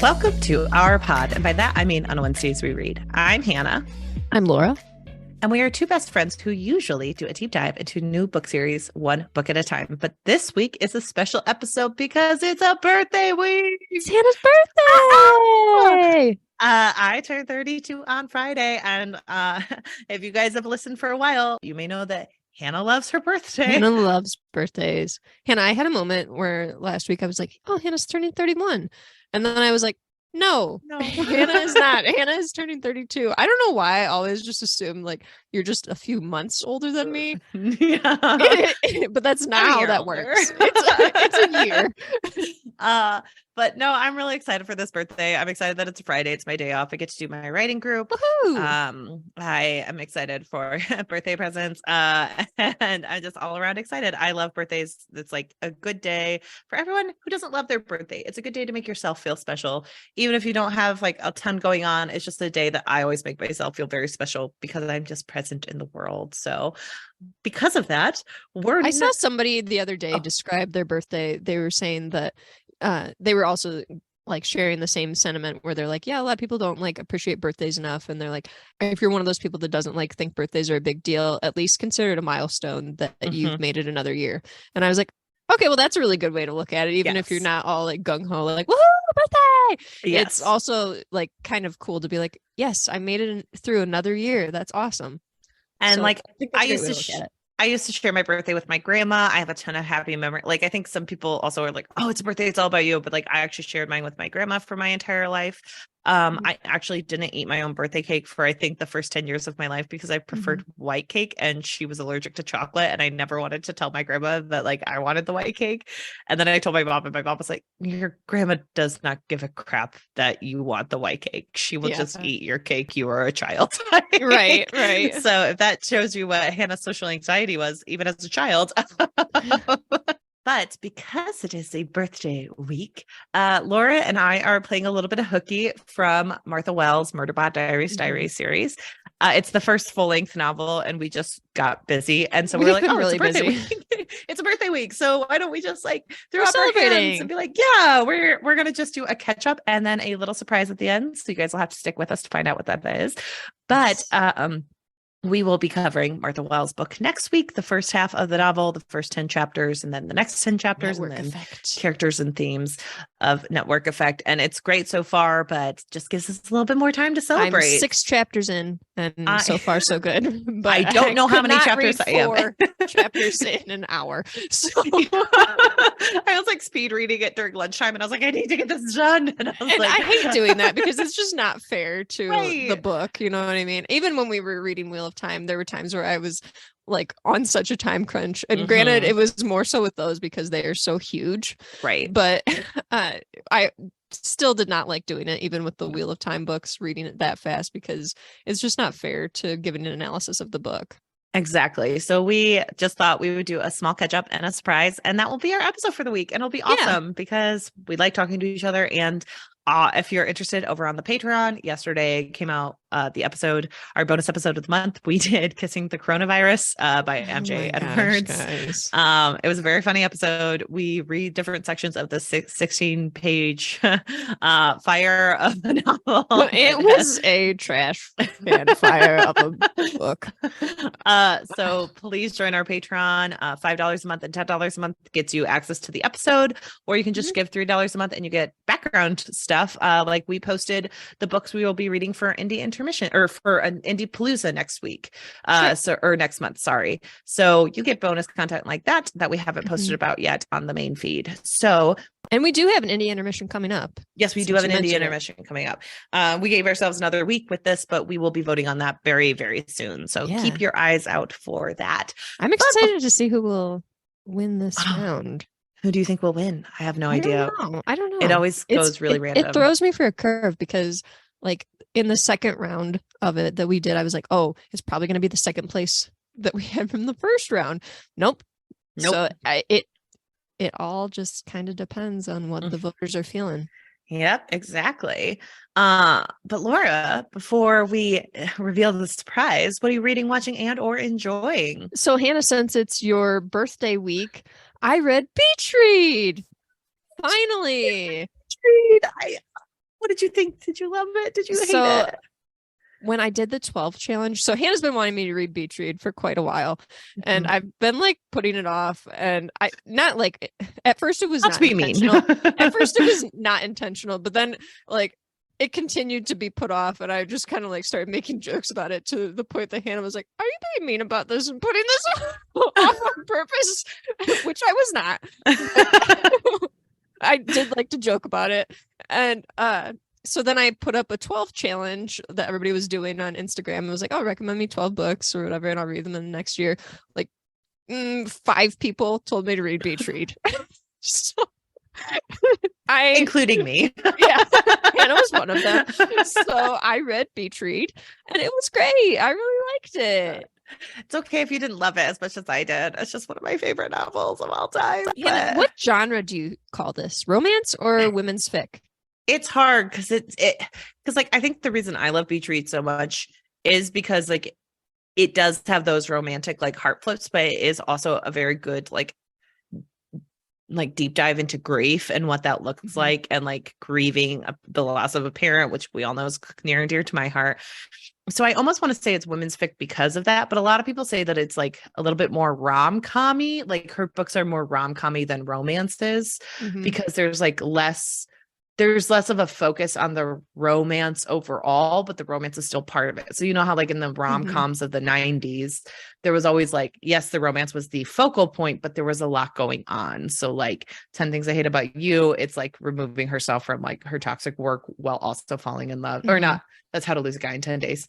Welcome to our pod. And by that, I mean on Wednesdays we read. I'm Hannah. I'm Laura. And we are two best friends who usually do a deep dive into a new book series, one book at a time. But this week is a special episode because it's a birthday week. It's Hannah's birthday. I turned 32 on Friday. And if you guys have listened for a while, you may know that Hannah loves her birthday. Hannah loves birthdays. Hannah, I had a moment where last week I was like, oh, Hannah's turning 31. And then I was like, no, Hannah is not. Hannah is turning 32. I don't know why I always just assume like you're just a few months older than me. Yeah. But that's not how that works. It's a year. But no, I'm really excited for this birthday. I'm excited that it's a Friday. It's my day off. I get to do my writing group. Woohoo! I am excited for birthday presents. And I'm just all around excited. I love birthdays. It's like a good day for everyone who doesn't love their birthday. It's a good day to make yourself feel special. Even if you don't have like a ton going on, it's just a day that I always make myself feel very special because I'm just present in the world. So because of that, I saw somebody the other day describe their birthday. They were saying that they were also like sharing the same sentiment where they're like, yeah, a lot of people don't like appreciate birthdays enough. And they're like, if you're one of those people that doesn't like think birthdays are a big deal, at least consider it a milestone that you've made it another year. And I was like, okay, well, that's a really good way to look at it. Even if you're not all like gung-ho, like, woohoo, birthday. Yes. It's also like kind of cool to be like, yes, I made it through another year. That's awesome. And so, like, I used to share my birthday with my grandma. I have a ton of happy memories. Like, I think some people also are like, oh, it's a birthday. It's all about you. But like, I actually shared mine with my grandma for my entire life. I actually didn't eat my own birthday cake for, I think, the first 10 years of my life because I preferred white cake and she was allergic to chocolate. And I never wanted to tell my grandma that like I wanted the white cake. And then I told my mom and my mom was like, your grandma does not give a crap that you want the white cake. She will just eat your cake. You are a child. Right. So if that shows you what Hannah's social anxiety was, even as a child. But because it is a birthday week, Laura and I are playing a little bit of hooky from Martha Wells' Murderbot Diaries diary series. It's the first full-length novel, and we just got busy. And so we're like, oh, really it's a birthday week. It's a birthday week. So why don't we just like throw up our hands and be like, yeah, we're going to just do a catch-up and then a little surprise at the end. So you guys will have to stick with us to find out what that is. But we will be covering Martha Wells' book next week, the first half of the novel, the first 10 chapters, and then the next 10 chapters, Network and then effect. Characters and themes of Network Effect. And it's great so far, but just gives us a little bit more time to celebrate. I'm 6 chapters in, and so far so good. But I don't know how many chapters I am. Chapters in an hour. So I was like speed reading it during lunchtime, and I was like, I need to get this done. And I hate doing that because it's just not fair to the book. You know what I mean? Even when we were reading Wheel of Time, there were times where I was like on such a time crunch, and granted it was more so with those because they are so huge, right? But I still did not like doing it, even with the Wheel of Time books, reading it that fast, because it's just not fair to give an analysis of the book. Exactly. So we just thought we would do a small catch up and a surprise, and that will be our episode for the week. And it'll be awesome because we like talking to each other. And if you're interested, over on the Patreon, yesterday came out the episode, our bonus episode of the month. We did Kissing the Coronavirus by MJ Edwards. It was a very funny episode. We read different sections of the 16-page fire of the novel. It was a trash can fire of a book. So please join our Patreon. $5 a month and $10 a month gets you access to the episode, or you can just give $3 a month and you get background stuff. Like we posted the books we will be reading for Indie Intermission, or for an Indie Palooza next week. Or next month, sorry. So you get bonus content like that we haven't posted about yet on the main feed. So, and we do have an Indie Intermission coming up. Yes, we do have an Indie Intermission coming up. We gave ourselves another week with this, but we will be voting on that very, very soon. So keep your eyes out for that. I'm excited to see who will win this round. Who do you think will win? I have no idea. I don't know. It always goes really random. It throws me for a curve because like in the second round of it that we did, I was like, oh, it's probably going to be the second place that we had from the first round. Nope. So it all just kind of depends on what the voters are feeling. Yep, exactly. But Laura, before we reveal the surprise, what are you reading, watching, and or enjoying? So Hannah, since it's your birthday week, I read Beach Read. Finally. Beach Read. What did you think? Did you love it? Did you hate So it? when I did the 12 challenge, so Hannah's been wanting me to read Beach Read for quite a while, and Mhm. I've been like putting it off. And I not like at first it was Not not to be mean. intentional. At first it was not intentional, but then like it continued to be put off, and I just kind of like started making jokes about it to the point that Hannah was like, "Are you being mean about this and putting this off on purpose?" Which I was not. I did like to joke about it. And so then I put up a 12 challenge that everybody was doing on Instagram. And was like, oh, recommend me 12 books or whatever, and I'll read them in the next year. Like 5 people told me to read Beach Read. So including me. Yeah, Hannah was one of them. So I read Beach Read and it was great. I really liked it. It's okay if you didn't love it as much as I did. It's just one of my favorite novels of all time. Hannah, But what genre do you call this? Romance or women's fic? it's hard because because like I think the reason I love Beach Read so much is because like it does have those romantic like heart flips, but it is also a very good like deep dive into grief and what that looks like, and like grieving the loss of a parent, which we all know is near and dear to my heart. So I almost want to say it's women's fic because of that, but a lot of people say that it's like a little bit more rom-com-y, like her books are more rom-com-y than romance is, because there's less of a focus on the romance overall, but the romance is still part of it. So you know how like in the rom-coms of the 90s, there was always like, yes, the romance was the focal point, but there was a lot going on. So like 10 Things I Hate About You, it's like removing herself from like her toxic work while also falling in love, or not. That's How to Lose a Guy in 10 Days.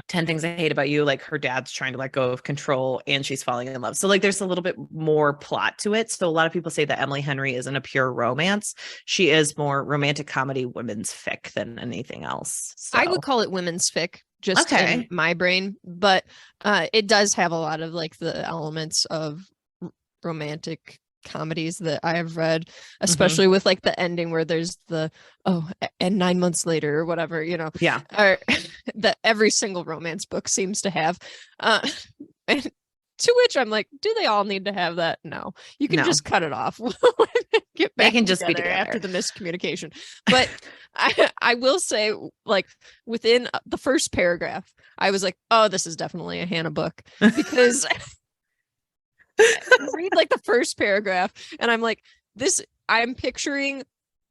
10 Things I Hate About You, like her dad's trying to let go of control and she's falling in love. So like there's a little bit more plot to it. So a lot of people say that Emily Henry isn't a pure romance. She is more romantic comedy, women's fic than anything else. So. I would call it women's fic just in my brain, but it does have a lot of like the elements of romantic comedies that I have read, especially with like the ending where there's the and 9 months later or whatever, you know, or that every single romance book seems to have. And to which I'm like, do they all need to have that? No, you can just cut it off. Get back, they can just be together after the miscommunication. But I will say, like within the first paragraph, I was like, oh, this is definitely a Hannah book, because read like the first paragraph and I'm like, I'm picturing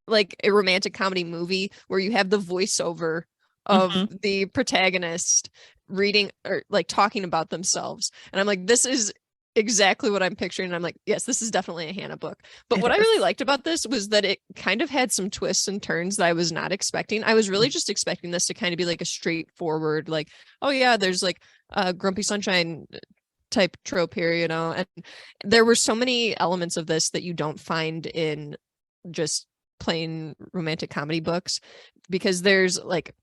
like a romantic comedy movie where you have the voiceover of the protagonist reading or like talking about themselves, and I'm like, this is exactly what I'm picturing. And I'm like, yes, this is definitely a Hannah book. But what I really liked about this was that it kind of had some twists and turns that I was not expecting. I was really just expecting this to kind of be like a straightforward, like, oh yeah, there's like Grumpy Sunshine type trope here, you know. And there were so many elements of this that you don't find in just plain romantic comedy books, because there's like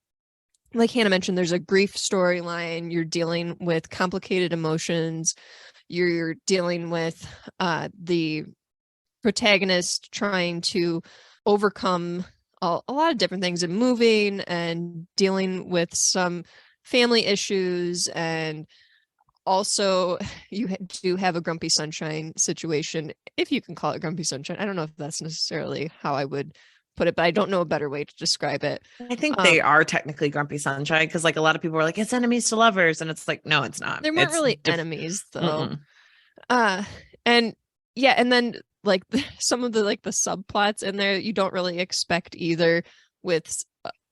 Hannah mentioned, there's a grief storyline, you're dealing with complicated emotions, you're dealing with the protagonist trying to overcome a lot of different things in moving, and dealing with some family issues, and also you do have a Grumpy Sunshine situation, if you can call it Grumpy Sunshine. I don't know if that's necessarily how I would put it, but I don't know a better way to describe it. I think they are technically Grumpy Sunshine, because like a lot of people are like, it's enemies to lovers, and it's like, no, it's not. They weren't really enemies though. And yeah, and then like some of the like the subplots in there you don't really expect either, with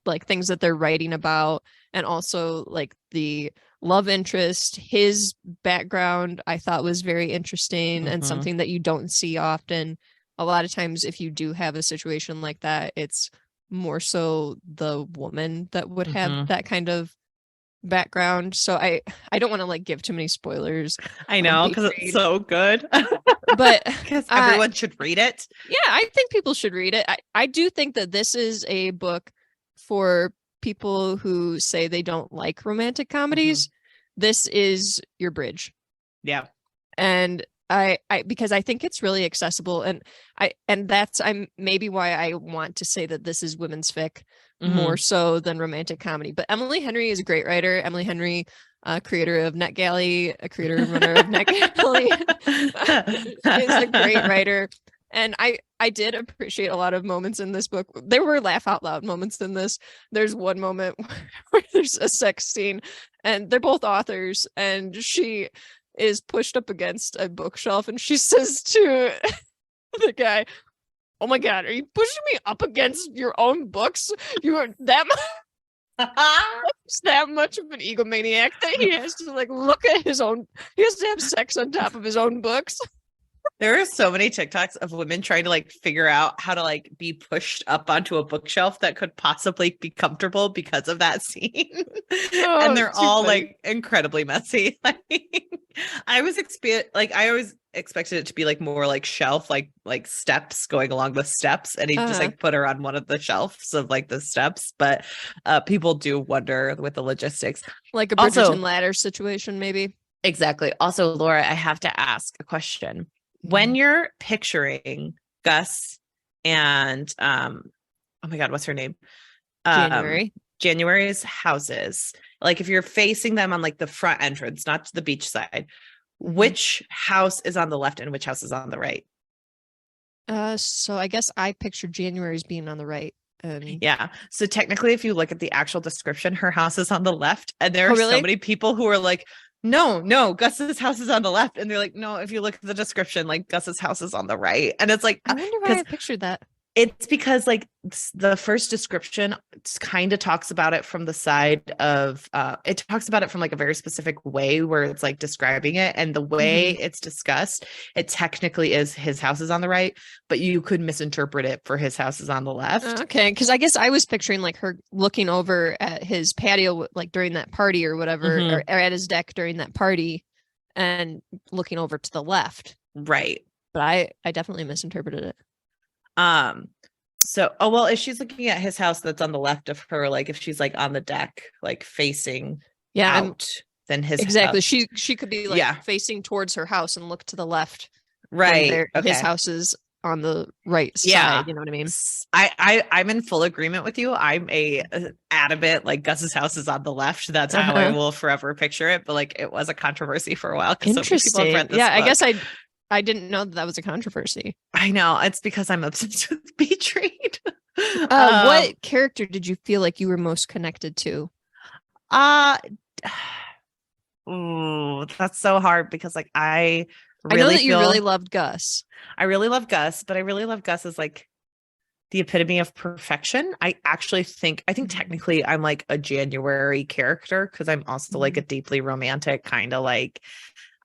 like things that they're writing about, and also like the love interest, his background I thought was very interesting and something that you don't see often. A lot of times if you do have a situation like that, it's more so the woman that would have that kind of background. So I don't want to like give too many spoilers. I know, because it's so good. But because everyone should read it. Yeah, I think people should read it. I do think that this is a book for people who say they don't like romantic comedies. This is your bridge. Yeah. And I because I think it's really accessible, and that's maybe why I want to say that this is women's fic more so than romantic comedy. But Emily Henry is a great writer. Emily Henry, creator of NetGalley, a creator and runner of NetGalley, is a great writer. And I did appreciate a lot of moments in this book. There were laugh out loud moments in this. There's one moment where there's a sex scene and they're both authors and she is pushed up against a bookshelf and she says to the guy, "Oh my God, are you pushing me up against your own books? You are that that much of an egomaniac that he has to like look at his own, he has to have sex on top of his own books." There are so many TikToks of women trying to like figure out how to like be pushed up onto a bookshelf that could possibly be comfortable because of that scene. And they're all funny. like incredibly messy. Like I was I always expected it to be like more like shelf, like steps going along the steps, and he just like put her on one of the shelves of like the steps. But people do wonder with the logistics. Like a Bridgerton ladder situation, maybe. Exactly. Also, Laura, I have to ask a question. When you're picturing Gus and oh my God, what's her name? January's houses, like if you're facing them on like the front entrance, not to the beach side, which house is on the left and which house is on the right? So I guess I pictured January's being on the right. Yeah. So technically, if you look at the actual description, her house is on the left, and there are really? so many people who are like, no, Gus's house is on the left. And they're like, no, if you look at the description, like Gus's house is on the right. And it's like, I wonder why I pictured that. It's because like the first description kind of talks about it from the side of it talks about it from like a very specific way where it's like describing it, and the way it's discussed, it technically is his house is on the right, but you could misinterpret it for his house is on the left. Okay, because I guess I was picturing like her looking over at his patio like during that party or whatever, or at his deck during that party and looking over to the left. Right. But I definitely misinterpreted it. So if she's looking at his house that's on the left of her, like if she's like on the deck like facing out, then his exactly house. she could be like facing towards her house and look to the left, right? His house is on the right side, you know what I mean? I'm in full agreement with you. I'm a adamant like Gus's house is on the left. That's how I will forever picture it, but like it was a controversy for a while. Interesting. So many people have read this book. I guess I didn't know that was a controversy. I know. It's because I'm obsessed with Beach Read. What character did you feel like you were most connected to? That's so hard because like I know that you really loved Gus. I really love Gus, but I really love Gus as like the epitome of perfection. I think technically I'm like a January character because I'm also like a deeply romantic kind of like,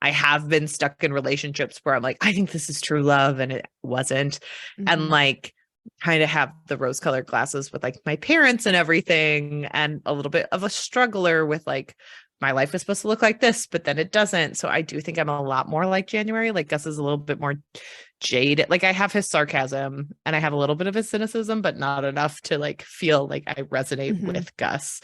I have been stuck in relationships where I'm like, I think this is true love and it wasn't. And like kind of have the rose-colored glasses with like my parents and everything, and a little bit of a struggler with like, my life is supposed to look like this, but then it doesn't. So I do think I'm a lot more like January. Like Gus is a little bit more jaded. Like I have his sarcasm and I have a little bit of his cynicism, but not enough to like feel like I resonate with Gus.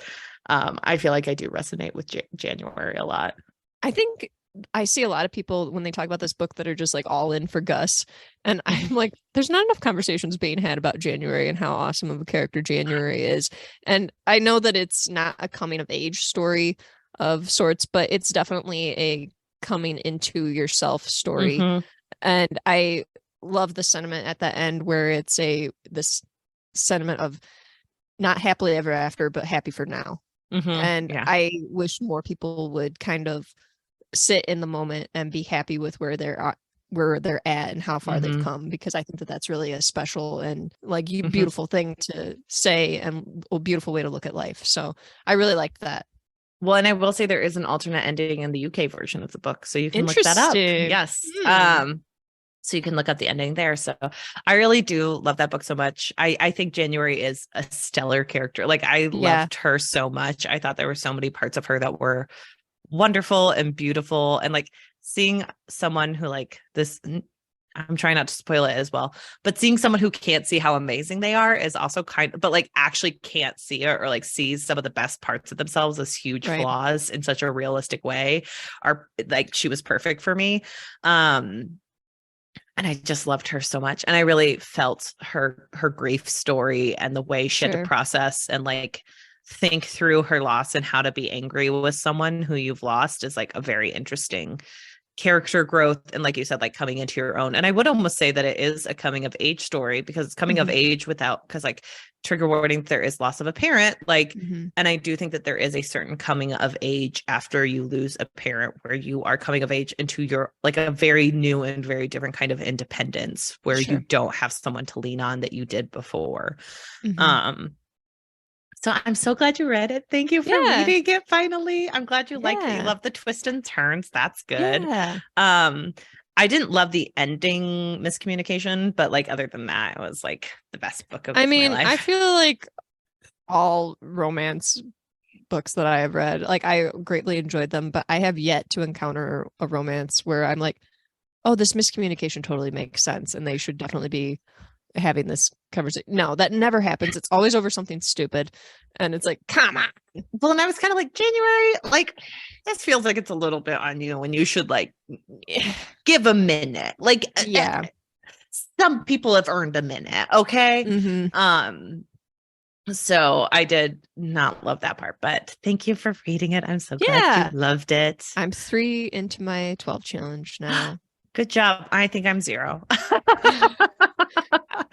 I feel like I do resonate with January a lot. I think I see a lot of people when they talk about this book that are just like all in for Gus. And I'm like, there's not enough conversations being had about January and how awesome of a character January is. And I know that it's not a coming of age story of sorts, but it's definitely a coming into yourself story. And I love the sentiment at the end where it's this sentiment of not happily ever after, but happy for now. And I wish more people would kind of sit in the moment and be happy with where they're at and how far they've come, because I think that that's really a special and like beautiful thing to say and a beautiful way to look at life. So I really liked that. Well, and I will say there is an alternate ending in the UK version of the book, so you can look that up. Yes. So you can look up the ending there. So I really do love that book so much. I think January is a stellar character. Like I loved her so much. I thought there were so many parts of her that were wonderful and beautiful, and like seeing someone who like this, I'm trying not to spoil it as well, but seeing someone who can't see how amazing they are is also but like actually can't see it or like sees some of the best parts of themselves as huge flaws in such a realistic way, are like, she was perfect for me. And I just loved her so much. And I really felt her grief story and the way she had to process and like think through her loss and how to be angry with someone who you've lost is like a very interesting character growth and, like you said, like coming into your own. And I would almost say that it is a coming of age story, because it's coming of age without, because like trigger warning, there is loss of a parent, like, and I do think that there is a certain coming of age after you lose a parent, where you are coming of age into your like a very new and very different kind of independence, where you don't have someone to lean on that you did before. So I'm so glad you read it. Thank you for reading it finally. I'm glad you liked it. You love the twists and turns. That's good. I didn't love the ending miscommunication, but like other than that, it was like the best book of my life. I feel like all romance books that I have read, like I greatly enjoyed them, but I have yet to encounter a romance where I'm like, oh, this miscommunication totally makes sense and they should definitely be having this conversation. No, that never happens. It's always over something stupid. And it's like, come on. Well, and I was kind of like, January, like, this feels like it's a little bit on you, and you should like give a minute. Like, some people have earned a minute. Okay. So I did not love that part, but thank you for reading it. I'm so glad you loved it. I'm 3 into my 12 challenge now. Good job. I think I'm 0.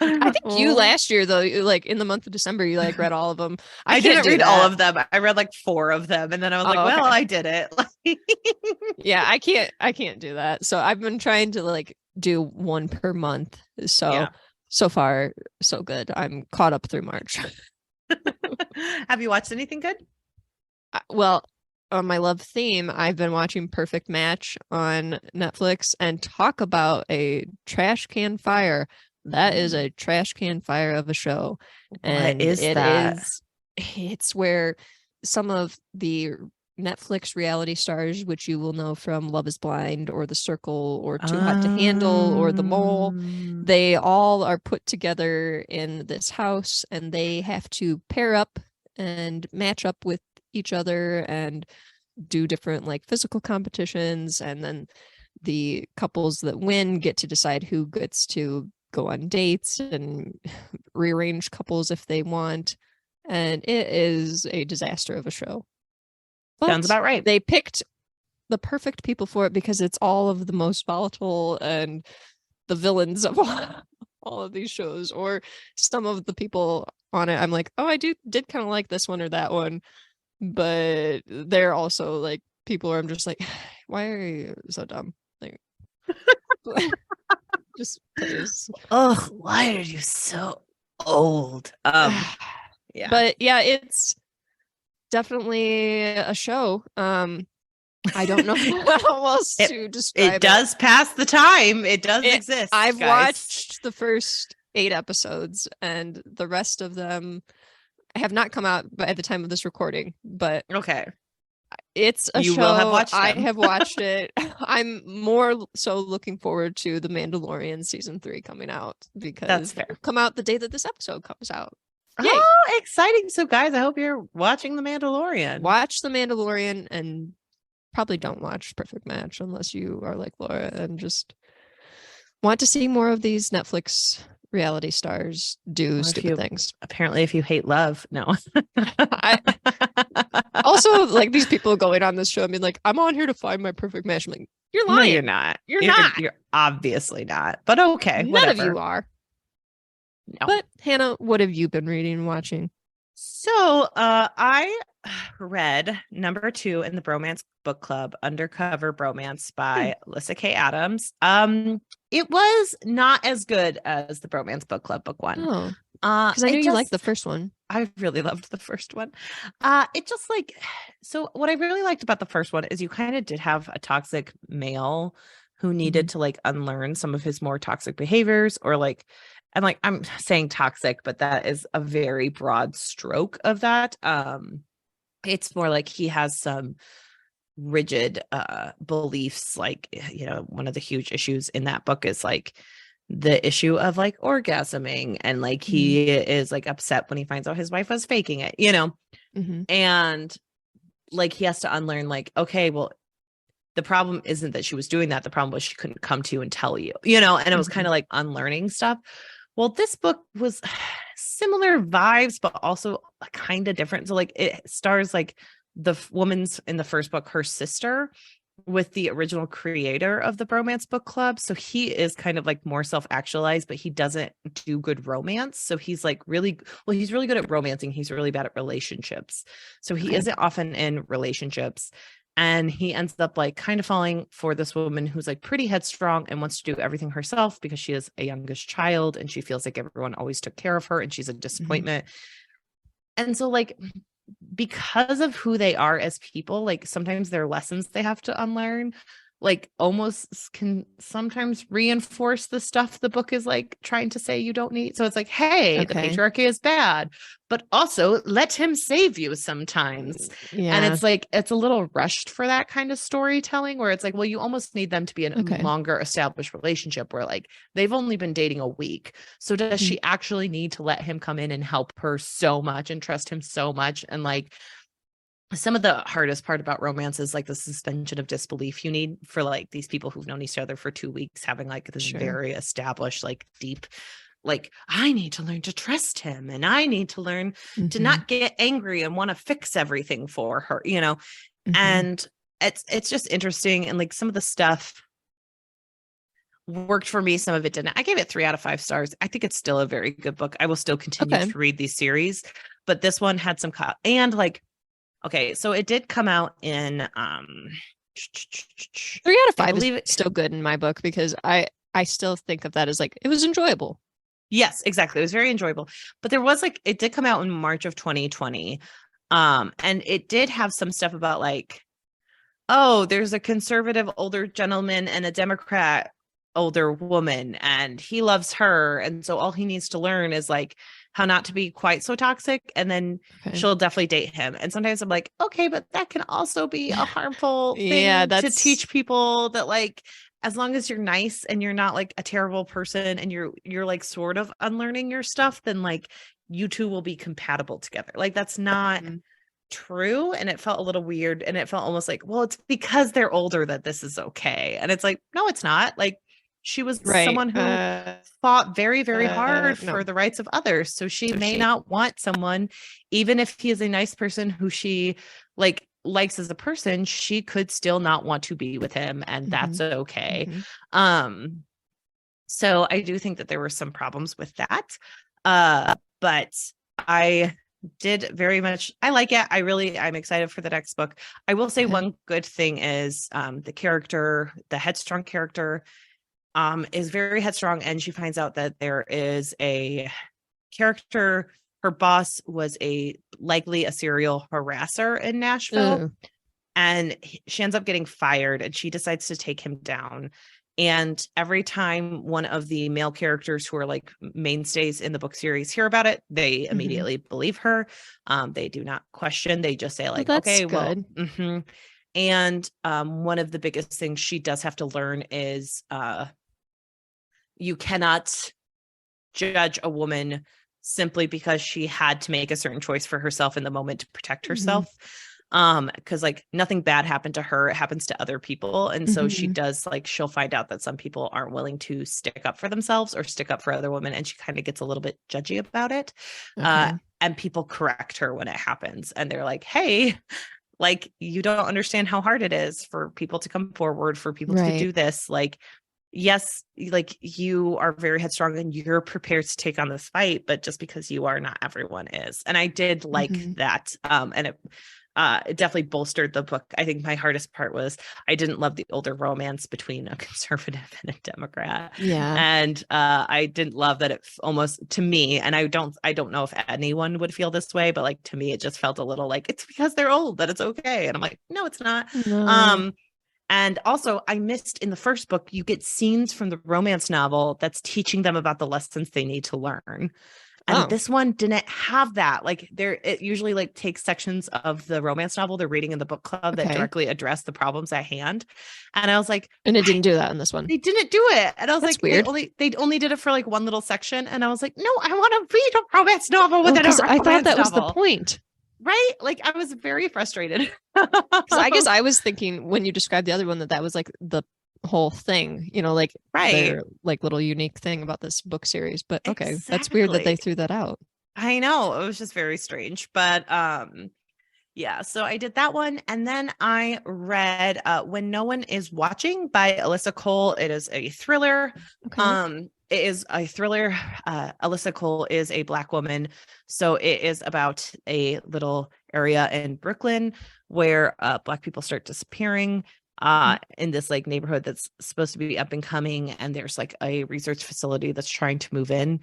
I think you last year though, like in the month of December, you like read all of them. I didn't read all of them. I read like 4 of them, and then I was like, well, I did it. Yeah, I can't do that. So I've been trying to like do 1 per month. So so far so good. I'm caught up through March. Have you watched anything good? Well, on my love theme, I've been watching Perfect Match on Netflix, and talk about a trash can fire. That is a trash can fire of a show. And what is that? It's where some of the Netflix reality stars, which you will know from Love is Blind or The Circle or Too Hot to Handle or The Mole, they all are put together in this house, and they have to pair up and match up with each other and do different like physical competitions, and then the couples that win get to decide who gets to go on dates and rearrange couples if they want. And it is a disaster of a show. But sounds about right. They picked the perfect people for it, because it's all of the most volatile and the villains of all of these shows, or some of the people on it. I'm like, oh, I did kind of like this one or that one, but they're also like people where I'm just like, why are you so dumb? Like, just please. Oh, why are you so old? Yeah, but yeah, it's definitely a show. I don't know how else to describe it. It does pass the time. It does exist. I've watched the first 8 episodes, and the rest of them have not come out by the time of this recording. But okay, it's a show. You will have watched them. I have watched it. I'm more so looking forward to The Mandalorian season 3 coming out, because that's fair. Come out the day that this episode comes out. Yay. Oh, exciting. So guys, I hope you're watching The Mandalorian. Watch The Mandalorian, and probably don't watch Perfect Match unless you are like Laura and just want to see more of these Netflix reality stars do stupid things. Apparently, if you hate love, no. Also, like these people going on this show, I mean, like, I'm on here to find my perfect match. I'm like, you're lying. No, you're not. You're not. You're obviously not. But okay, none of you are. No. But Hannah, what have you been reading and watching? So I read number 2 in the Bromance book club, Undercover Bromance by Lyssa K. Adams. It was not as good as the Bromance book club book 1. Oh, because I knew you liked the first one. I really loved the first one. It just like, so what I really liked about the first one is you kind of did have a toxic male who needed to like unlearn some of his more toxic behaviors, or like, and like I'm saying toxic, but that is a very broad stroke of that. It's more like he has some rigid beliefs, like, you know, one of the huge issues in that book is like the issue of like orgasming, and like he is like upset when he finds out his wife was faking it, you know. And like he has to unlearn, like, okay, well, the problem isn't that she was doing that, the problem was she couldn't come to you and tell you, you know. And it was kind of like unlearning stuff. Well, this book was similar vibes, but also kind of different. So like it stars like the woman's in the first book, her sister, with the original creator of the Bromance book club. So he is kind of like more self-actualized, but he doesn't do good romance. So he's like he's really good at romancing. He's really bad at relationships. So he isn't often in relationships. And he ends up like kind of falling for this woman who's like pretty headstrong and wants to do everything herself because she is a youngest child and she feels like everyone always took care of her and she's a disappointment. And so like, because of who they are as people, like sometimes there are lessons they have to unlearn, like almost can sometimes reinforce the stuff the book is like trying to say you don't need. So it's like, hey, the patriarchy is bad, but also let him save you sometimes. And it's like, it's a little rushed for that kind of storytelling where it's like, well, you almost need them to be in a longer established relationship where like they've only been dating a week. So does she actually need to let him come in and help her so much and trust him so much? And like, some of the hardest part about romance is like the suspension of disbelief you need for like these people who've known each other for 2 weeks, having like this very established, like deep, like I need to learn to trust him and I need to learn to not get angry and want to fix everything for her, you know? And it's just interesting. And like some of the stuff worked for me. Some of it didn't. I gave it 3 out of 5 stars. I think it's still a very good book. I will still continue to read these series, but this one had some and like, okay, so it did come out in 3 out of 5 is still good in my book because I still think of that as like it was enjoyable. Yes, exactly. It was very enjoyable. But there was like it did come out in March of 2020. And it did have some stuff about like, oh, there's a conservative older gentleman and a Democrat older woman and he loves her. And so all he needs to learn is like how not to be quite so toxic. And then she'll definitely date him. And sometimes I'm like, okay, but that can also be a harmful thing to teach people that like, as long as you're nice and you're not like a terrible person and you're like sort of unlearning your stuff, then like you two will be compatible together. Like that's not true. And it felt a little weird. And it felt almost like, well, it's because they're older that this is okay. And it's like, no, it's not. Like she was someone who fought very, very hard for the rights of others. So she may not want someone, even if he is a nice person who she like likes as a person, she could still not want to be with him. And that's okay. So I do think that there were some problems with that. But I did very much, I like it. I'm excited for the next book. I will say one good thing is the headstrong character is very headstrong, and she finds out that there is a character, her boss was likely a serial harasser in Nashville. And she ends up getting fired and she decides to take him down. And every time one of the male characters who are like mainstays in the book series hear about it, they immediately believe her. They do not question. They just say like, okay, well, and one of the biggest things she does have to learn is you cannot judge a woman simply because she had to make a certain choice for herself in the moment to protect herself. Because like nothing bad happened to her, it happens to other people. And so she does like, she'll find out that some people aren't willing to stick up for themselves or stick up for other women. And she kind of gets a little bit judgy about it. And people correct her when it happens. And they're like, hey, like, you don't understand how hard it is for people to come forward, for people to do this. Like, yes, like you are very headstrong and you're prepared to take on this fight, but just because you are, not everyone is. And I did like that. And it definitely bolstered the book. I think my hardest part was I didn't love the older romance between a conservative and a Democrat. And I didn't love that it almost, to me, and I don't know if anyone would feel this way, but like to me, it just felt a little like it's because they're old that it's okay. And I'm like, no, it's not. And also I missed in the first book, you get scenes from the romance novel that's teaching them about the lessons they need to learn. And this one didn't have that. Like it usually like takes sections of the romance novel they're reading in the book club that directly address the problems at hand. And I was like, and it didn't do that in this one. They didn't do it. And I was That's like, weird. They only did it for like one little section. And I was like, no, I want to read a romance novel within a romance novel. I thought that was the point. Right? Like I was very frustrated. I guess I was thinking when you described the other one that was like the whole thing, you know, like their like little unique thing about this book series. But okay, that's weird that they threw that out. I know, it was just very strange. But Yeah, so I did that one. And then I read When No One Is Watching by Alyssa Cole. It is a thriller. Okay. It is a thriller. Alyssa Cole is a Black woman. So it is about a little area in Brooklyn where Black people start disappearing in this like neighborhood that's supposed to be up and coming. And there's like a research facility that's trying to move in.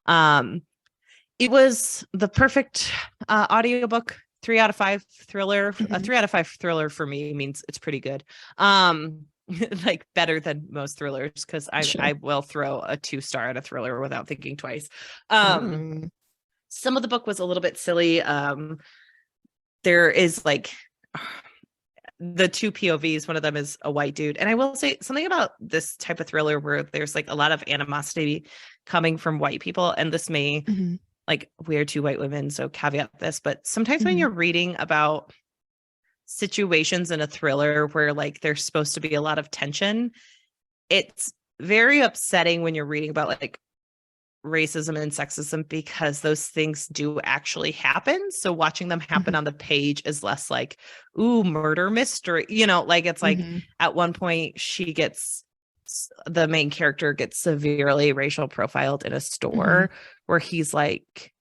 It was the perfect audiobook. 3 out of 5 thriller. A 3 out of 5 thriller for me means it's pretty good. Like better than most thrillers, because I will throw a 2-star at a thriller without thinking twice. Some of the book was a little bit silly. There is like the 2 POVs. One of them is a white dude. And I will say something about this type of thriller where there's like a lot of animosity coming from white people. And this may like, we're 2 white women, so caveat this, but sometimes when you're reading about situations in a thriller where like there's supposed to be a lot of tension, it's very upsetting when you're reading about like racism and sexism, because those things do actually happen. So watching them happen on the page is less like, ooh, murder mystery, like it's like at one point the main character gets severely racial profiled in a store where he's like,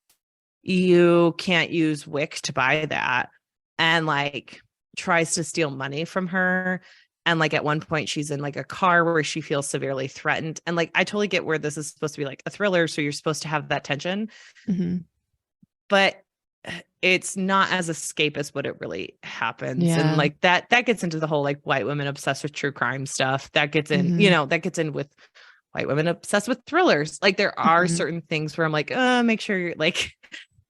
you can't use WIC to buy that, and like tries to steal money from her. And like at one point she's in like a car where she feels severely threatened. And like, I totally get where this is supposed to be like a thriller. So you're supposed to have that tension, but it's not as escape as what it really happens. And like that gets into the whole like white women obsessed with true crime stuff that gets in, that gets in with white women obsessed with thrillers. Like there are certain things where I'm like, make sure you're like,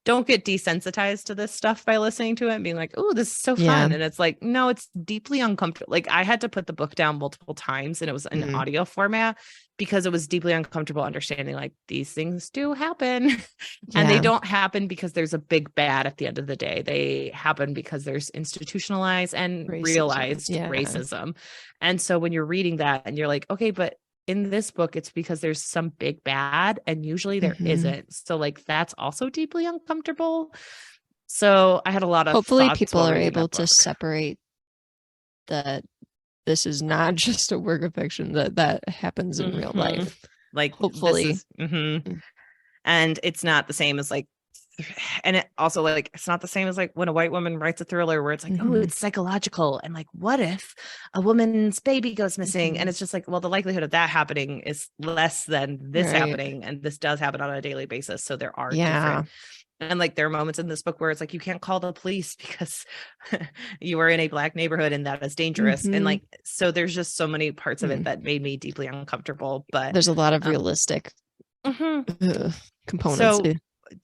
don't get desensitized to this stuff by listening to it and being like, oh, this is so fun. And it's like, no, it's deeply uncomfortable. Like I had to put the book down multiple times, and it was in audio format because it was deeply uncomfortable understanding like these things do happen. And they don't happen because there's a big bad at the end of the day. They happen because there's institutionalized and realized racism. And so when you're reading that and you're like, okay, but in this book, it's because there's some big bad, and usually there isn't. So like, that's also deeply uncomfortable. So I had a lot of hopefully people are able to separate that this is not just a work of fiction, that happens in real life. Like hopefully. And it's not the same as like, and it also like, it's not the same as like when a white woman writes a thriller where it's like, oh, it's psychological. And like, what if a woman's baby goes missing? And it's just like, well, the likelihood of that happening is less than this happening. And this does happen on a daily basis. So there are different. And like, there are moments in this book where it's like, you can't call the police because you are in a Black neighborhood and that is dangerous. And like, so there's just so many parts of it that made me deeply uncomfortable, but there's a lot of realistic components. So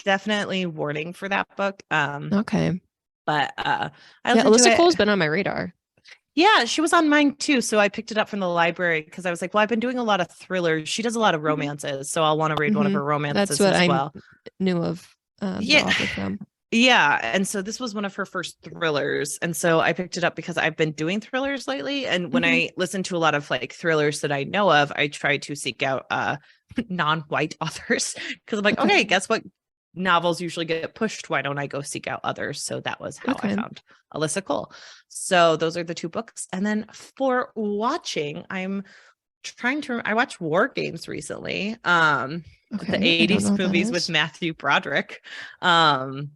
definitely warning for that book. Okay. But Alyssa Cole's been on my radar. Yeah, she was on mine too. So I picked it up from the library because I was like, well, I've been doing a lot of thrillers. She does a lot of romances, so I'll want to read one of her romances. That's what I knew of the author from. Yeah. And so this was one of her first thrillers. And so I picked it up because I've been doing thrillers lately. And when I listen to a lot of like thrillers that I know of, I try to seek out non-white authors because I'm like, okay, guess what? Novels usually get pushed. Why don't I go seek out others? So that was how I found Alyssa Cole. So those are the 2 books. And then for watching, I'm trying to, I watched War Games recently. The 80s movies with Matthew Broderick. Where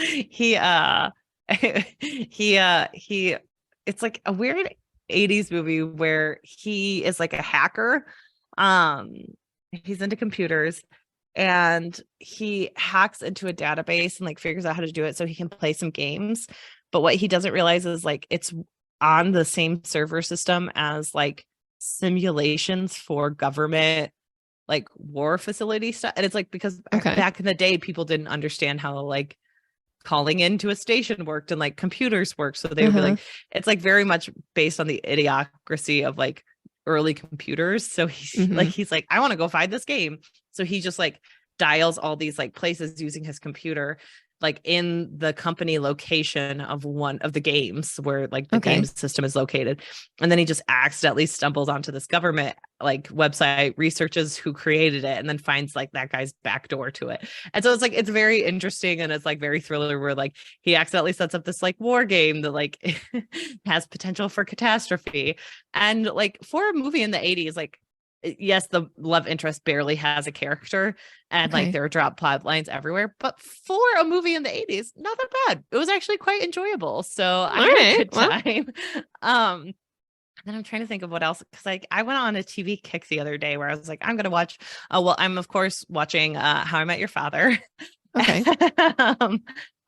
he it's like a weird 80s movie where he is like a hacker. He's into computers and he hacks into a database and like figures out how to do it so he can play some games. But what he doesn't realize is like it's on the same server system as like simulations for government like war facility stuff. And it's like because back in the day people didn't understand how like calling into a station worked and like computers worked. So they would be like, it's like very much based on the idiocracy of like early computers. So he's like, I want to go find this game. So he just like dials all these like places using his computer, like in the company location of one of the games where like the game system is located. And then he just accidentally stumbles onto this government like website, researches who created it, and then finds like that guy's backdoor to it. And so it's like, it's very interesting, and it's like very thriller, where like he accidentally sets up this like war game that like has potential for catastrophe. And like for a movie in the 80s, like yes, the love interest barely has a character, and like there are drop plot lines everywhere, but for a movie in the 80s, not that bad. It was actually quite enjoyable. So I had a good time. And then I'm trying to think of what else, because like I went on a TV kick the other day where I was like, I'm gonna watch I'm of course watching How I Met Your Father. Okay.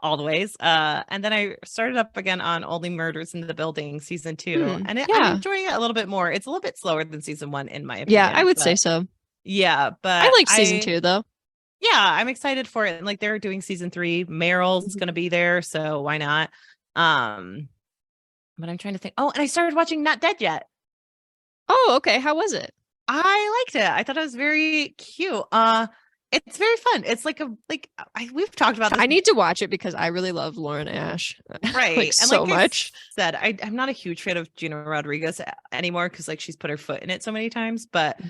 All the ways. And then I started up again on Only Murders in the Building season 2. And I'm enjoying it a little bit more. It's a little bit slower than season 1 in my opinion. Yeah, I would say so. Yeah, but I like season 2 though. Yeah, I'm excited for it. And like they're doing season 3. Meryl's gonna be there, so why not? But I'm trying to think. Oh, and I started watching Not Dead Yet. Oh, okay. How was it? I liked it. I thought it was very cute. It's very fun. It's like we've talked about this. I need to watch it because I really love Lauren Ash. Right. Like, and so like much. I'm not a huge fan of Gina Rodriguez anymore because like she's put her foot in it so many times. But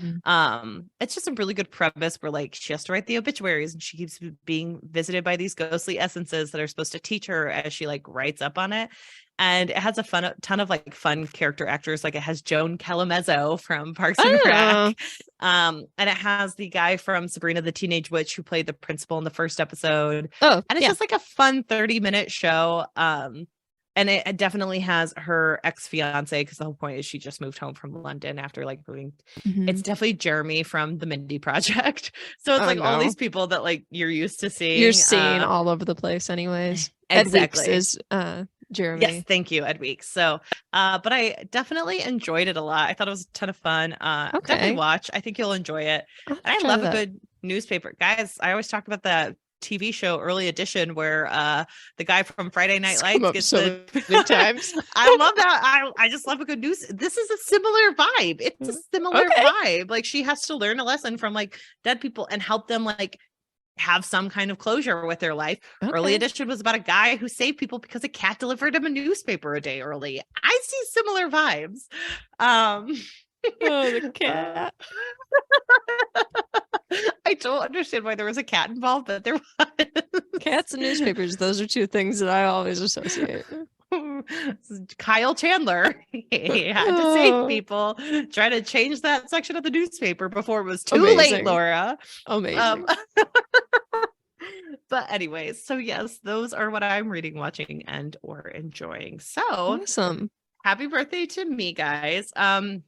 it's just a really good premise where like she has to write the obituaries, and she keeps being visited by these ghostly essences that are supposed to teach her as she like writes up on it. And it has a ton of like fun character actors. Like it has Joan Calamezzo from Parks and Rec. And it has the guy from Sabrina the Teenage Witch who played the principal in the first episode. And it's just like a fun 30-minute show. And it definitely has her ex-fiance, because the whole point is she just moved home from London after like moving. It's definitely Jeremy from the Mindy Project. So it's all these people that like you're used to seeing. You're seeing all over the place anyways. Exactly. Ed Weeks is Jeremy. Yes, thank you, Ed Weeks. So but I definitely enjoyed it a lot. I thought it was a ton of fun. Definitely watch. I think you'll enjoy it. And I love a good newspaper. Guys, I always talk about that TV show Early Edition where the guy from Friday Night Lights gets so many times. I love that. I just love a good news. This is a similar vibe. It's a similar vibe. Like she has to learn a lesson from like dead people and help them like have some kind of closure with their life. Early Edition was about a guy who saved people because a cat delivered him a newspaper a day early. I see similar vibes. Oh, the cat. I don't understand why there was a cat involved, but there was. Cats and newspapers, those are two things that I always associate. Kyle Chandler, he had to save people, try to change that section of the newspaper before it was too late, Laura. Amazing. But anyways, so yes, those are what I'm reading, watching, and or enjoying. So awesome. Happy birthday to me, guys. Hannah,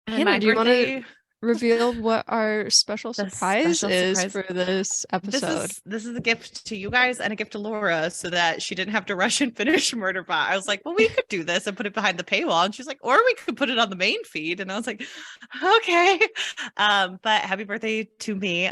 do you want to reveal what our special surprise is for this episode? This is a gift to you guys and a gift to Laura, so that she didn't have to rush and finish Murderbot. I was like, well, we could do this and put it behind the paywall, and she's like, or we could put it on the main feed. And I was like, okay. But happy birthday to me.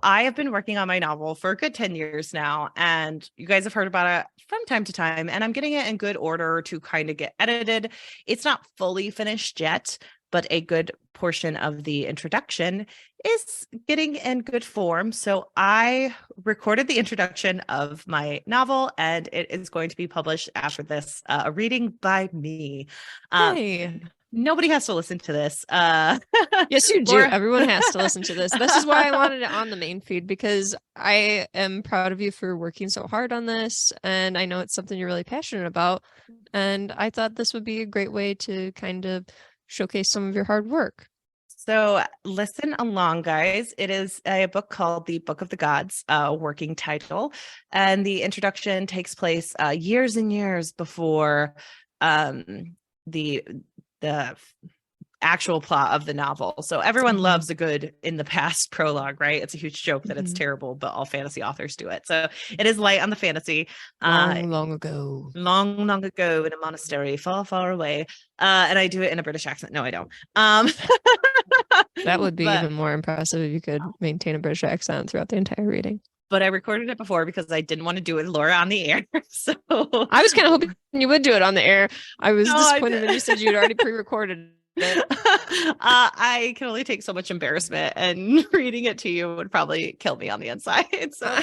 I have been working on my novel for a good 10 years now, and you guys have heard about it from time to time, and I'm getting it in good order to kind of get edited. It's not fully finished yet, but a good portion of the introduction is getting in good form. So I recorded the introduction of my novel, and it is going to be published after this, a reading by me. Hey. Nobody has to listen to this. Yes, you do. Everyone has to listen to this. This is why I wanted it on the main feed, because I am proud of you for working so hard on this. And I know it's something you're really passionate about. And I thought this would be a great way to kind of showcase some of your hard work. So listen along, guys. It is a book called The Book of the Gods, working title. And the introduction takes place years and years before the actual plot of the novel. So everyone loves a good in the past prologue, right? It's a huge joke that it's terrible, but all fantasy authors do it. So it is light on the fantasy. Long ago in a monastery far, far away. And I do it in a British accent. No, I don't. That would be even more impressive if you could maintain a British accent throughout the entire reading. But I recorded it before because I didn't want to do it with Laura on the air. So I was kind of hoping you would do it on the air. I was disappointed when you said you'd already pre-recorded it. I can only take so much embarrassment, and reading it to you would probably kill me on the inside. So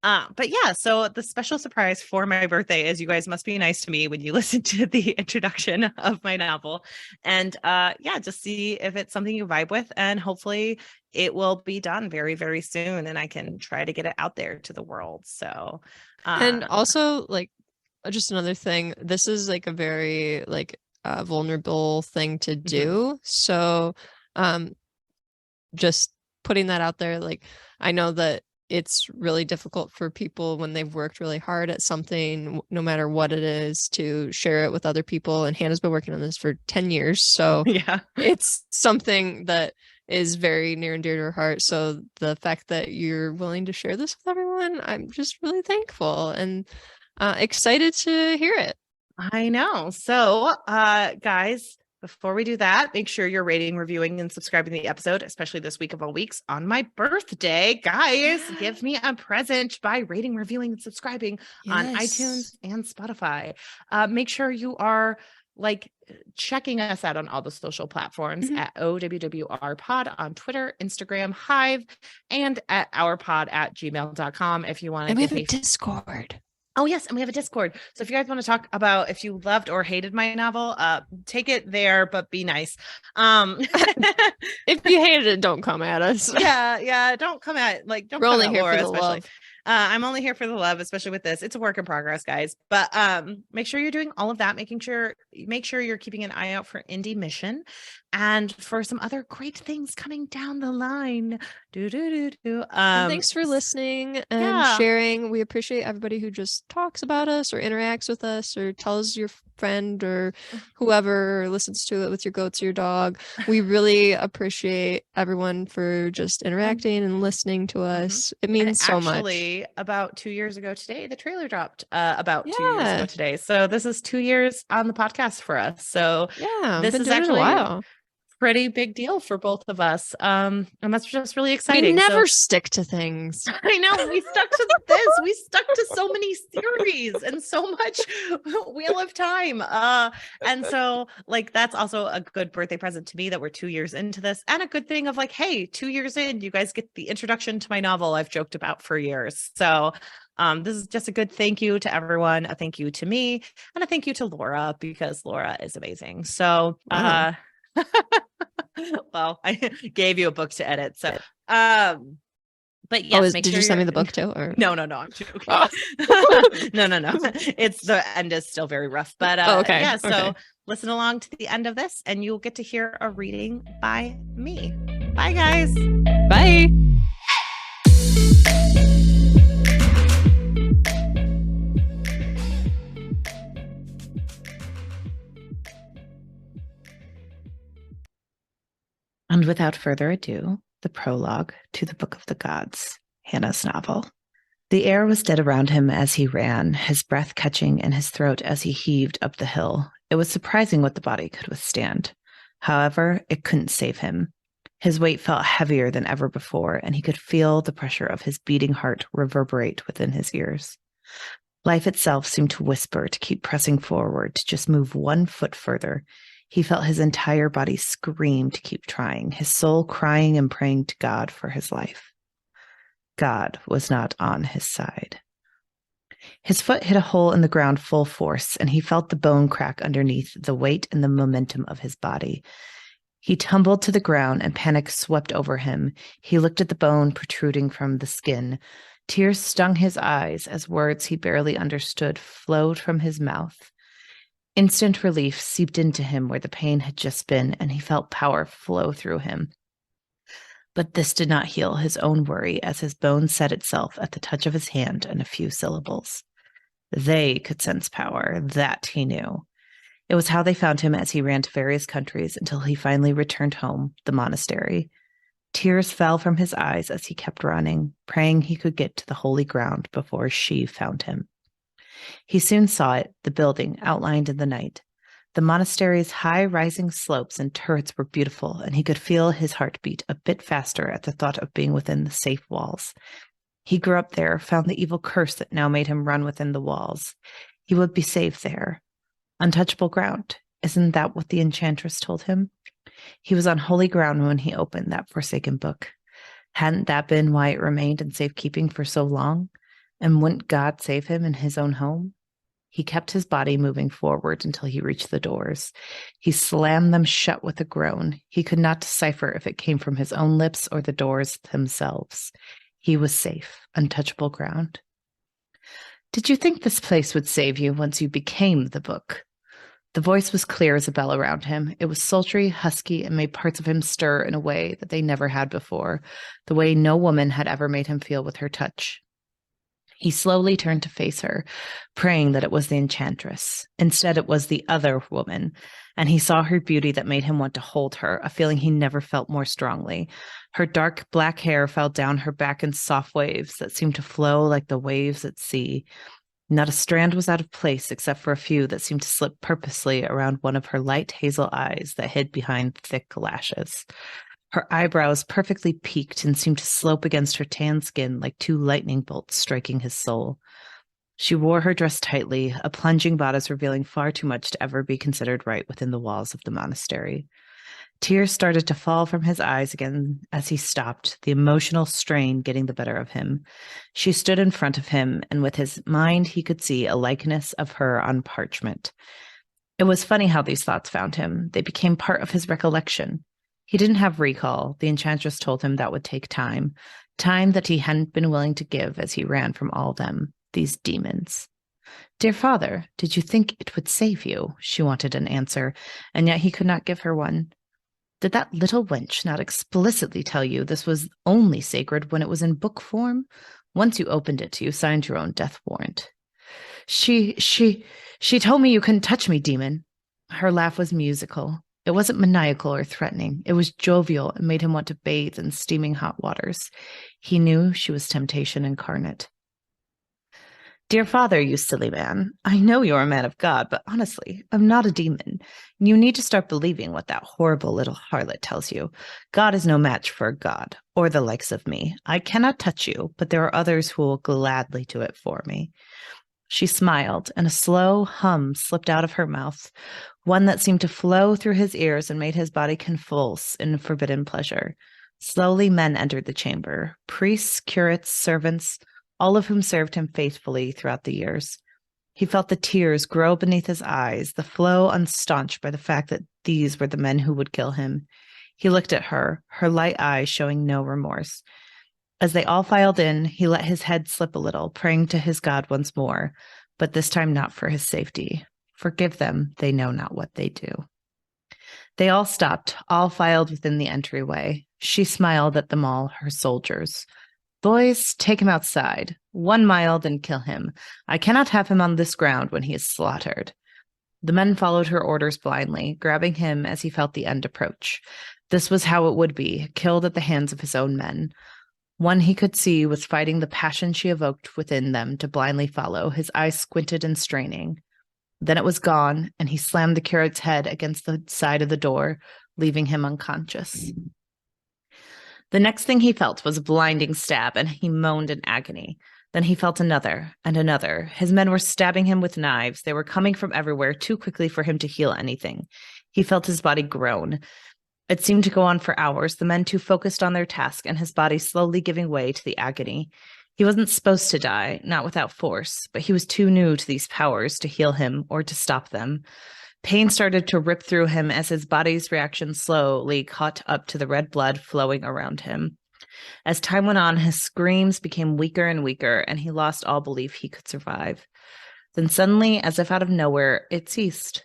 But yeah, so the special surprise for my birthday is you guys must be nice to me when you listen to the introduction of my novel. And yeah, just see if it's something you vibe with. And hopefully it will be done very, very soon. And I can try to get it out there to the world. So And also, like, just another thing, this is like a very like vulnerable thing to do. So just putting that out there, like, I know that it's really difficult for people when they've worked really hard at something, no matter what it is, to share it with other people. And Hannah's been working on this for 10 years. So yeah, it's something that is very near and dear to her heart. So the fact that you're willing to share this with everyone, I'm just really thankful and excited to hear it. I know. So guys, before we do that, make sure you're rating, reviewing, and subscribing to the episode, especially this week of all weeks on my birthday. Guys, give me a present by rating, reviewing, and subscribing on iTunes and Spotify. Make sure you are like checking us out on all the social platforms at OWWR Pod on Twitter, Instagram, Hive, and at ourpod@gmail.com if you want to. And we have a Discord. Oh, yes. And we have a Discord. So if you guys want to talk about if you loved or hated my novel, take it there, but be nice. If you hated it, don't come at us. Yeah. Don't come at don't We're come only at here Laura, for the especially. love. I'm only here for the love, especially with this. It's a work in progress, guys. But make sure you're doing all of that, make sure you're keeping an eye out for Indie Mission and for some other great things coming down the line. And thanks for listening and sharing. We appreciate everybody who just talks about us or interacts with us or tells your friend or whoever listens to it with your goats or your dog. We really appreciate everyone for just interacting and listening to us. It means so much. Actually, about 2 years ago today, the trailer dropped about 2 years ago today. So this is 2 years on the podcast for us. So this is actually a while. Pretty big deal for both of us. And that's just really exciting. We never stick to things. I know, we stuck to this. We stuck to so many series and so much Wheel of Time. And so like that's also a good birthday present to me that we're 2 years into this, and a good thing of like, hey, 2 years in, you guys get the introduction to my novel I've joked about for years. So this is just a good thank you to everyone, a thank you to me, and a thank you to Laura, because Laura is amazing. So well, I gave you a book to edit. So but yes, did you send me the book too? Or? No, I'm joking. No. It's the end is still very rough. But yeah, so listen along to the end of this and you'll get to hear a reading by me. Bye guys. Bye. And without further ado, the prologue to the Book of the Gods, Hannah's novel. The air was dead around him as he ran, his breath catching in his throat as he heaved up the hill. It was surprising what the body could withstand. However, it couldn't save him. His weight felt heavier than ever before, and he could feel the pressure of his beating heart reverberate within his ears. Life itself seemed to whisper to keep pressing forward, to just move 1 foot further. He felt his entire body scream to keep trying, his soul crying and praying to God for his life. God was not on his side. His foot hit a hole in the ground full force, and he felt the bone crack underneath the weight and the momentum of his body. He tumbled to the ground, and panic swept over him. He looked at the bone protruding from the skin. Tears stung his eyes as words he barely understood flowed from his mouth. Instant relief seeped into him where the pain had just been, and he felt power flow through him. But this did not heal his own worry as his bone set itself at the touch of his hand and a few syllables. They could sense power, that he knew. It was how they found him as he ran to various countries until he finally returned home, the monastery. Tears fell from his eyes as he kept running, praying he could get to the holy ground before she found him. He soon saw it, the building outlined in the night. The monastery's high rising slopes and turrets were beautiful, and he could feel his heart beat a bit faster at the thought of being within the safe walls. He grew up there, found the evil curse that now made him run within the walls. He would be safe there. Untouchable ground. Isn't that what the enchantress told him? He was on holy ground when he opened that forsaken book. Hadn't that been why it remained in safekeeping for so long? And wouldn't God save him in his own home? He kept his body moving forward until he reached the doors. He slammed them shut with a groan. He could not decipher if it came from his own lips or the doors themselves. He was safe, untouchable ground. Did you think this place would save you once you became the book? The voice was clear as a bell around him. It was sultry, husky, and made parts of him stir in a way that they never had before, the way no woman had ever made him feel with her touch. He slowly turned to face her, praying that it was the enchantress. Instead, it was the other woman, and he saw her beauty that made him want to hold her, a feeling he never felt more strongly. Her dark black hair fell down her back in soft waves that seemed to flow like the waves at sea. Not a strand was out of place except for a few that seemed to slip purposely around one of her light hazel eyes that hid behind thick lashes. Her eyebrows perfectly peaked and seemed to slope against her tan skin like two lightning bolts striking his soul. She wore her dress tightly, a plunging bodice revealing far too much to ever be considered right within the walls of the monastery. Tears started to fall from his eyes again as he stopped, the emotional strain getting the better of him. She stood in front of him, and with his mind he could see a likeness of her on parchment. It was funny how these thoughts found him. They became part of his recollection. He didn't have recall. The enchantress told him that would take time that he hadn't been willing to give as he ran from all them, these demons. Dear father, did you think it would save you? She wanted an answer, and yet he could not give her one. Did that little wench not explicitly tell you this was only sacred when it was in book form? Once you opened it, you signed your own death warrant. She told me you couldn't touch me, demon. Her laugh was musical. It wasn't maniacal or threatening. It was jovial and made him want to bathe in steaming hot waters. He knew she was temptation incarnate. Dear father, you silly man, I know you're a man of God, but honestly, I'm not a demon. You need to start believing what that horrible little harlot tells you. God is no match for God, or the likes of me. I cannot touch you, but there are others who will gladly do it for me. She smiled, and a slow hum slipped out of her mouth, one that seemed to flow through his ears and made his body convulse in forbidden pleasure. Slowly, men entered the chamber, priests, curates, servants, all of whom served him faithfully throughout the years. He felt the tears grow beneath his eyes, the flow unstaunched by the fact that these were the men who would kill him. He looked at her, her light eyes showing no remorse. As they all filed in, he let his head slip a little, praying to his God once more, but this time not for his safety. Forgive them, they know not what they do. They all stopped, all filed within the entryway. She smiled at them all, her soldiers. Boys, take him outside. 1 mile, then kill him. I cannot have him on this ground when he is slaughtered. The men followed her orders blindly, grabbing him as he felt the end approach. This was how it would be, killed at the hands of his own men. One he could see was fighting the passion she evoked within them to blindly follow, his eyes squinted and straining. Then it was gone, and he slammed the curate's head against the side of the door, leaving him unconscious. The next thing he felt was a blinding stab, and he moaned in agony. Then he felt another and another. His men were stabbing him with knives. They were coming from everywhere too quickly for him to heal anything. He felt his body groan. It seemed to go on for hours, the men too focused on their task, and his body slowly giving way to the agony. He wasn't supposed to die, not without force, but he was too new to these powers to heal him or to stop them. Pain started to rip through him as his body's reaction slowly caught up to the red blood flowing around him. As time went on, his screams became weaker and weaker, and he lost all belief he could survive. Then suddenly, as if out of nowhere, it ceased.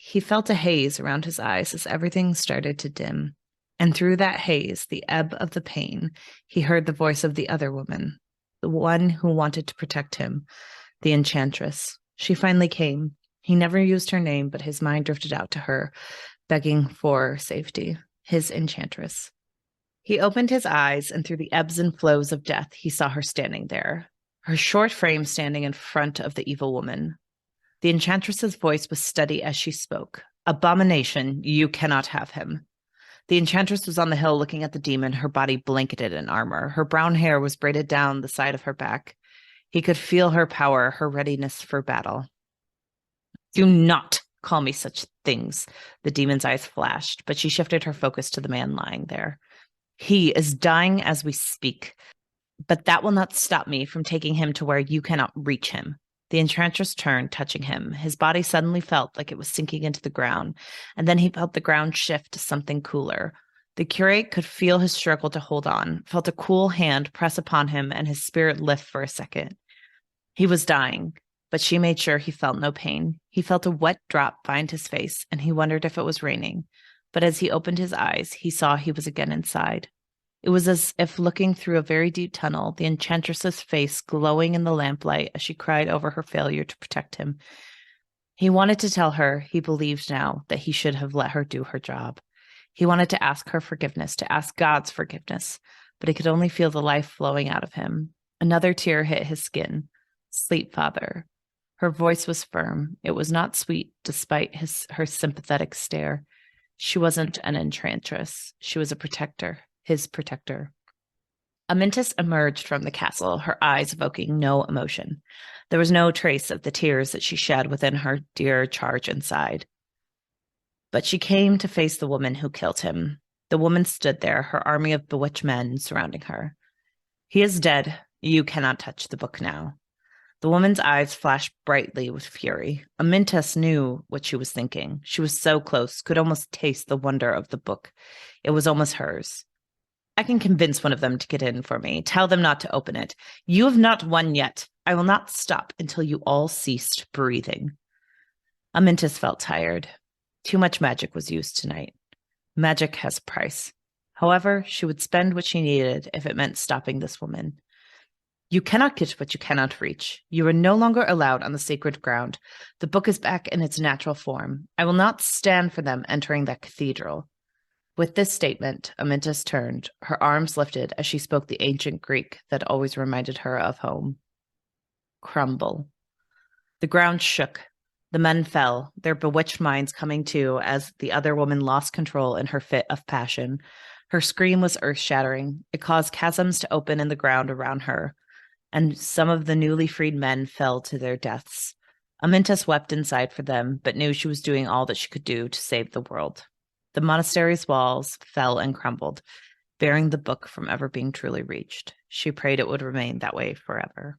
He felt a haze around his eyes as everything started to dim. And through that haze, the ebb of the pain, he heard the voice of the other woman, the one who wanted to protect him, the enchantress. She finally came. He never used her name, but his mind drifted out to her, begging for safety, his enchantress. He opened his eyes, and through the ebbs and flows of death, he saw her standing there, her short frame standing in front of the evil woman. The enchantress's voice was steady as she spoke. Abomination, you cannot have him. The enchantress was on the hill looking at the demon, her body blanketed in armor. Her brown hair was braided down the side of her back. He could feel her power, her readiness for battle. Do not call me such things, the demon's eyes flashed, but she shifted her focus to the man lying there. He is dying as we speak. but that will not stop me from taking him to where you cannot reach him. The enchantress turned, touching him. His body suddenly felt like it was sinking into the ground, and then he felt the ground shift to something cooler. The curate could feel his struggle to hold on, felt a cool hand press upon him, and his spirit lift for a second. He was dying, but she made sure he felt no pain. He felt a wet drop find his face, and he wondered if it was raining. But as he opened his eyes, he saw he was again inside. It was as if looking through a very deep tunnel, the enchantress's face glowing in the lamplight as she cried over her failure to protect him. He wanted to tell her he believed now that he should have let her do her job. He wanted to ask her forgiveness, to ask God's forgiveness, but he could only feel the life flowing out of him. Another tear hit his skin. Sleep, Father. Her voice was firm. It was not sweet, despite her sympathetic stare. She wasn't an enchantress. She was a protector. His protector. Amyntas emerged from the castle, her eyes evoking no emotion. There was no trace of the tears that she shed within her dear charge inside. But she came to face the woman who killed him. The woman stood there, her army of bewitched men surrounding her. He is dead. You cannot touch the book now. The woman's eyes flashed brightly with fury. Amyntas knew what she was thinking. She was so close, could almost taste the wonder of the book. It was almost hers. I can convince one of them to get in for me. Tell them not to open it. You have not won yet. I will not stop until you all ceased breathing. Amyntas felt tired. Too much magic was used tonight. Magic has a price. However, she would spend what she needed if it meant stopping this woman. You cannot get what you cannot reach. You are no longer allowed on the sacred ground. The book is back in its natural form. I will not stand for them entering that cathedral. With this statement, Amyntas turned, her arms lifted as she spoke the ancient Greek that always reminded her of home. Crumble. The ground shook. The men fell, their bewitched minds coming to as the other woman lost control in her fit of passion. Her scream was earth-shattering. It caused chasms to open in the ground around her, and some of the newly freed men fell to their deaths. Amyntas wept inside for them, but knew she was doing all that she could do to save the world. The monastery's walls fell and crumbled, bearing the book from ever being truly reached. She prayed it would remain that way forever.